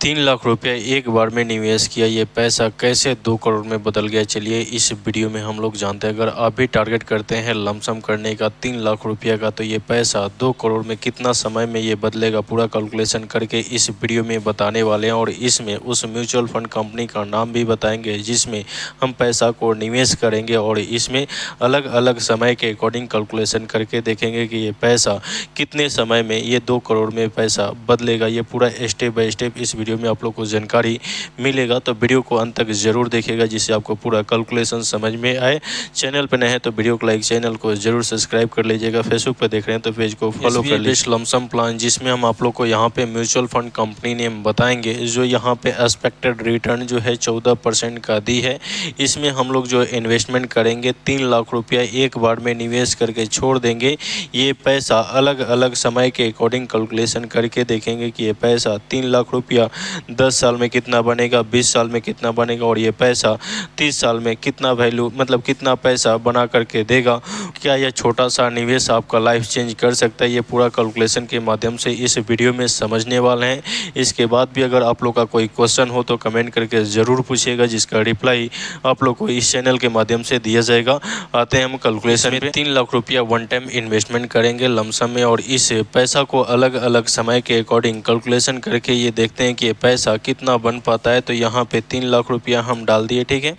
3 लाख रुपया एक बार में निवेश किया, ये पैसा कैसे 2 करोड़ में बदल गया, चलिए इस वीडियो में हम लोग जानते हैं। अगर आप भी टारगेट करते हैं लमसम करने का 3 लाख रुपया का, तो ये पैसा 2 करोड़ में कितना समय में ये बदलेगा, पूरा कैलकुलेशन करके इस वीडियो में बताने वाले हैं। और इसमें उस म्यूचुअल फंड कंपनी का नाम भी बताएंगे जिसमें हम पैसा को निवेश करेंगे, और इसमें अलग अलग समय के अकॉर्डिंग कैलकुलेशन करके देखेंगे कि ये पैसा कितने समय में ये 2 करोड़ में पैसा बदलेगा। ये पूरा स्टेप बाय स्टेप इस वीडियो में आप लोग को जानकारी मिलेगा, तो वीडियो को अंत तक जरूर देखिएगा जिससे आपको पूरा कैलकुलेशन समझ में आए। चैनल पर नए हैं तो वीडियो को लाइक, चैनल को जरूर सब्सक्राइब कर लीजिएगा। फेसबुक पर देख रहे हैं तो पेज को फॉलो कर लीजिए। लमसम प्लान जिसमें हम आप लोग को यहाँ पे म्यूचुअल फंड कंपनी नेम बताएंगे, जो यहाँ पे एक्सपेक्टेड रिटर्न जो है 14% का दी है। इसमें हम लोग जो इन्वेस्टमेंट करेंगे 3 लाख रुपया एक बार में निवेश करके छोड़ देंगे। ये पैसा अलग अलग समय के अकॉर्डिंग कैलकुलेशन करके देखेंगे कि ये पैसा 3 लाख रुपया 10 साल में कितना बनेगा, 20 साल में कितना बनेगा, और ये पैसा 30 साल में कितना वैल्यू मतलब कितना पैसा बना करके देगा। क्या यह छोटा सा निवेश आपका लाइफ चेंज कर सकता है, ये पूरा कैलकुलेशन के माध्यम से इस वीडियो में समझने वाले हैं। इसके बाद भी अगर आप लोग का कोई क्वेश्चन हो तो कमेंट करके ज़रूर पूछिएगा, जिसका रिप्लाई आप लोग को इस चैनल के माध्यम से दिया जाएगा। आते हैं हम कैलकुलेशन में। 3 लाख रुपया वन टाइम इन्वेस्टमेंट करेंगे लमसम में, और इस पैसा को अलग अलग समय के अकॉर्डिंग कैलकुलेशन करके ये देखते हैं कि ये पैसा कितना बन पाता है। तो यहाँ पे 3 लाख रुपया हम डाल दिए, ठीक है,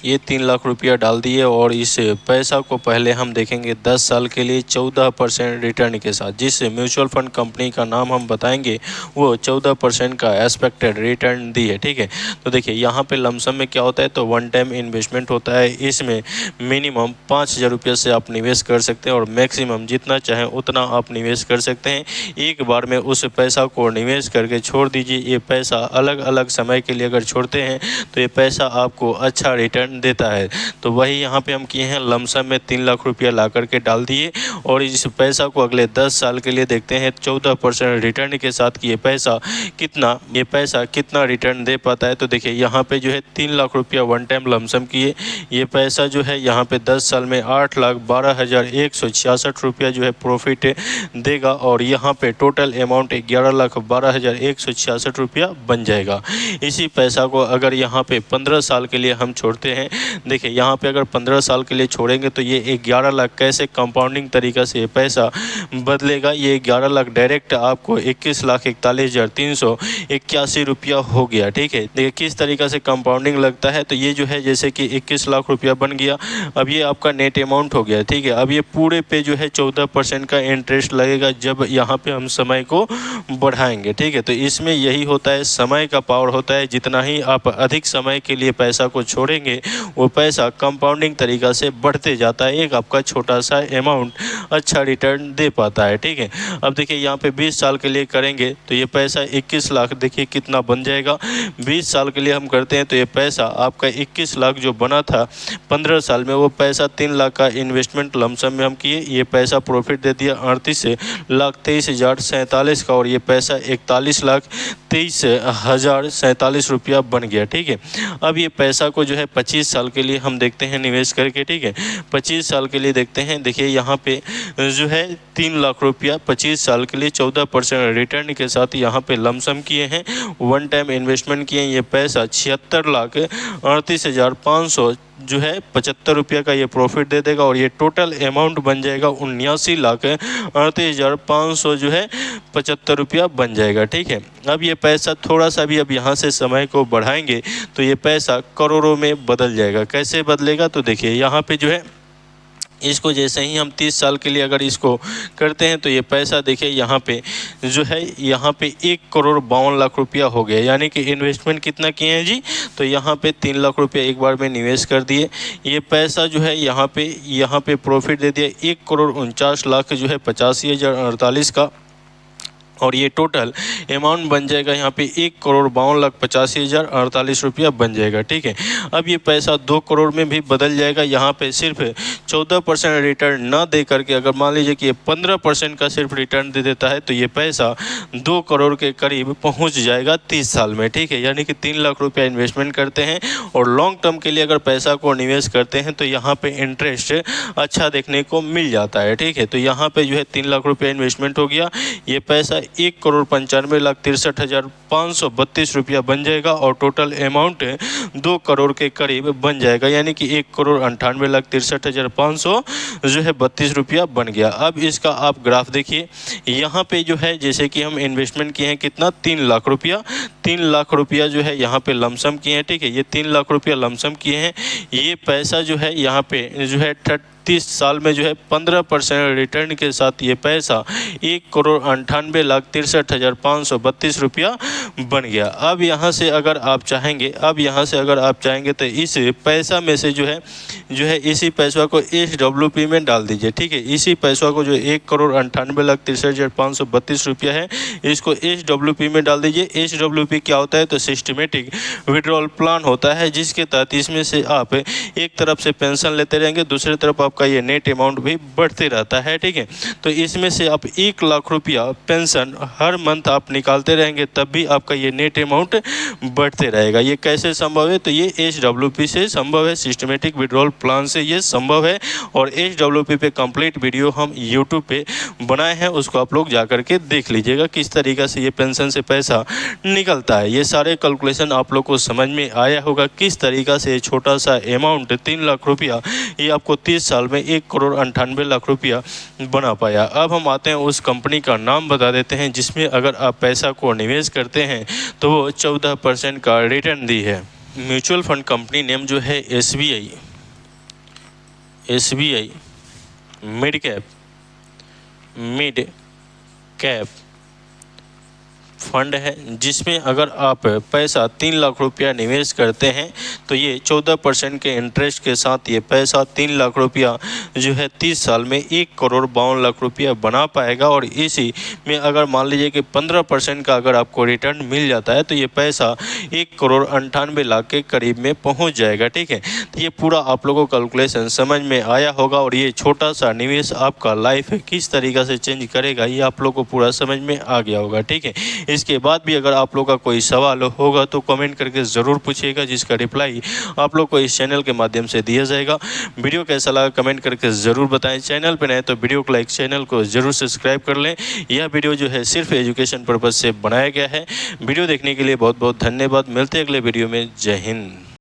ये 3 लाख रुपया डाल दिए, और इस पैसा को पहले हम देखेंगे 10 साल के लिए 14% रिटर्न के साथ। जिस म्यूचुअल फंड कंपनी का नाम हम बताएंगे वो 14% का एक्सपेक्टेड रिटर्न दी है, ठीक है। तो देखिए यहाँ पे लमसम में क्या होता है, तो वन टाइम इन्वेस्टमेंट होता है। इसमें मिनिमम 5,000 रुपये से आप निवेश कर सकते हैं, और मैक्सिमम जितना चाहें उतना आप निवेश कर सकते हैं। एक बार में उस पैसा को निवेश करके छोड़ दीजिए। ये पैसा अलग अलग समय के लिए अगर छोड़ते हैं तो ये पैसा आपको अच्छा रिटर्न देता है। तो वही यहाँ पे हम किए हैं, लमसम में 3 लाख रुपया ला करके डाल दिए, और इस पैसा को अगले 10 साल के लिए देखते हैं 14% रिटर्न के साथ कि ये पैसा कितना रिटर्न दे पाता है। तो देखिए यहाँ पे जो है 3 लाख रुपया वन टाइम लमसम किए, ये पैसा जो है यहाँ पे 10 साल में 8,12,166 रुपया जो है प्रॉफिट देगा, और यहाँ पे टोटल अमाउंट 11,12,166 रुपया बन जाएगा। इसी पैसा को अगर यहाँ पे 15 साल के लिए हम छोड़ते हैं, देखिए यहाँ पे अगर 15 साल के लिए छोड़ेंगे तो ये 11 लाख कैसे कंपाउंडिंग तरीक़ा से ये पैसा बदलेगा। ये 11 लाख डायरेक्ट आपको 21,41,381 रुपया हो गया, ठीक है। देखिए किस तरीक़ा से कंपाउंडिंग लगता है। तो ये जो है जैसे कि 21 लाख रुपया बन गया, अब ये आपका नेट अमाउंट हो गया, ठीक है। अब ये पूरे पे जो है 14% का इंटरेस्ट लगेगा जब यहाँ पे हम समय को बढ़ाएंगे, ठीक है। तो इसमें यही होता है, समय का पावर होता है। जितना ही आप अधिक समय के लिए पैसा को छोड़ेंगे वो पैसा कंपाउंडिंग तरीक़ा से बढ़ते जाता है। एक आपका छोटा सा अमाउंट अच्छा रिटर्न दे पाता है, ठीक है। अब देखिए यहाँ पे 20 साल के लिए करेंगे तो ये पैसा 21 लाख देखिए कितना बन जाएगा। 20 साल के लिए हम करते हैं तो ये पैसा आपका 21 लाख जो बना था 15 साल में, वो पैसा 3 लाख का इन्वेस्टमेंट लमसम में हम किए, ये पैसा प्रॉफिट दे दिया 38,23,047 का, और ये पैसा 41,23,047 रुपया बन गया, ठीक है। अब ये पैसा को जो है 25 साल के लिए हम देखते हैं निवेश करके, ठीक है। 25 साल के लिए देखते हैं, देखिए यहाँ पे जो है 3 लाख रुपया 25 साल के लिए 14% रिटर्न के साथ यहाँ पे लमसम किए हैं, वन टाइम इन्वेस्टमेंट किए हैं। ये पैसा 76,38,500 जो है 75 रुपया का ये प्रॉफिट दे देगा, और ये टोटल अमाउंट बन जाएगा 79,38,500 जो है 75 रुपया बन जाएगा, ठीक है। अब ये पैसा थोड़ा सा भी अब यहाँ से समय को बढ़ाएंगे तो ये पैसा करोड़ों में बदल जाएगा। कैसे बदलेगा, तो देखिए यहाँ पे जो है इसको जैसे ही हम 30 साल के लिए अगर इसको करते हैं तो ये पैसा देखिए यहाँ पे जो है यहाँ पे 1,52,00,000 रुपया हो गया। यानी कि इन्वेस्टमेंट कितना किए हैं जी, तो यहाँ पे 3 लाख रुपया एक बार में निवेश कर दिए। ये पैसा जो है यहाँ पे प्रॉफिट दे दिया 1,49,00,000 जो है 85,048 का, और ये टोटल अमाउंट बन जाएगा यहाँ पे 1,52,85,048 रुपया बन जाएगा, ठीक है। अब ये पैसा 2 करोड़ में भी बदल जाएगा। यहाँ पे सिर्फ 14% रिटर्न ना दे करके अगर मान लीजिए कि ये 15% का सिर्फ रिटर्न दे देता है तो ये पैसा 2 करोड़ के करीब पहुँच जाएगा 30 साल में, ठीक है। यानी कि 3 लाख रुपया इन्वेस्टमेंट करते हैं और लॉन्ग टर्म के लिए अगर पैसा को निवेश करते हैं तो यहाँ पे इंटरेस्ट अच्छा देखने को मिल जाता है, ठीक है। तो यहाँ पे जो है 3 लाख रुपया इन्वेस्टमेंट हो गया, ये पैसा 1,95,63,532 रुपया बन जाएगा और टोटल अमाउंट 2 करोड़ के करीब बन जाएगा, यानी कि 1,98,63,500 जो है 32 रुपया बन गया। अब इसका आप ग्राफ देखिए, यहाँ पे जो है जैसे कि हम इन्वेस्टमेंट किए हैं कितना 3 लाख रुपया, 3 लाख रुपया जो है यहाँ पे लमसम किए हैं, ठीक है। ये 3 लाख रुपया लमसम किए हैं। ये पैसा जो है यहाँ पे जो है 30 साल में जो है 15% रिटर्न के साथ ये पैसा 1,98,63,532 रुपया बन गया। अब यहाँ से अगर आप चाहेंगे तो इस पैसा में से जो है इसी पैसा को SWP में डाल दीजिए, ठीक है। इसी पैसा को जो 1,98,63,532 रुपया है, इसको SWP में डाल दीजिए। SWP क्या होता है? तो सिस्टमेटिक विड्रॉल प्लान होता है, जिसके तहत इसमें से आप एक तरफ से पेंशन लेते रहेंगे, दूसरी तरफ आपका ये नेट अमाउंट भी बढ़ते रहता है, ठीक है। तो इसमें से आप 1 लाख रुपया पेंशन हर मंथ आप निकालते रहेंगे, तब भी आपका ये नेट अमाउंट बढ़ते रहेगा। ये कैसे संभव है? तो ये SWP से संभव है, सिस्टमेटिक विड्रॉल प्लान से ये संभव है। और SWP पे कंप्लीट वीडियो हम YouTube पे बनाए हैं, उसको आप लोग जा करके देख लीजिएगा किस तरीक़े से ये पेंशन से पैसा निकलता है। ये सारे कैलकुलेशन आप लोग को समझ में आया होगा, किस तरीक़ा से छोटा सा अमाउंट 3 लाख रुपया ये आपको 30 साल में 1,98,00,000 रुपया बना पाया। अब हम आते हैं उस कंपनी का नाम बता देते हैं जिसमें अगर आप पैसा को निवेश करते हैं तो वो 14% का रिटर्न दी है। म्यूचुअल फंड कंपनी नेम जो है SBI मिड कैप फंड है, जिसमें अगर आप पैसा 3 लाख रुपया निवेश करते हैं तो ये 14% के इंटरेस्ट के साथ ये पैसा 3 लाख रुपया जो है 30 साल में 1,52,00,000 रुपया बना पाएगा। और इसी में अगर मान लीजिए कि 15% का अगर आपको रिटर्न मिल जाता है तो ये पैसा 1,98,00,000 के करीब में पहुंच जाएगा, ठीक है। तो ये पूरा आप लोगों को कैलकुलेशन समझ में आया होगा, और ये छोटा सा निवेश आपका लाइफ किस तरीक़े से चेंज करेगा ये आप लोग को पूरा समझ में आ गया होगा, ठीक है। इसके बाद भी अगर आप लोग का कोई सवाल होगा तो कमेंट करके ज़रूर पूछिएगा, जिसका रिप्लाई आप लोग को इस चैनल के माध्यम से दिया जाएगा। वीडियो कैसा लगा कमेंट करके ज़रूर बताएं। चैनल पर नए तो वीडियो को लाइक, चैनल को ज़रूर सब्सक्राइब कर लें। यह वीडियो जो है सिर्फ एजुकेशन पर्पज़ से बनाया गया है। वीडियो देखने के लिए बहुत बहुत धन्यवाद। मिलते हैं अगले वीडियो में। जय हिंद।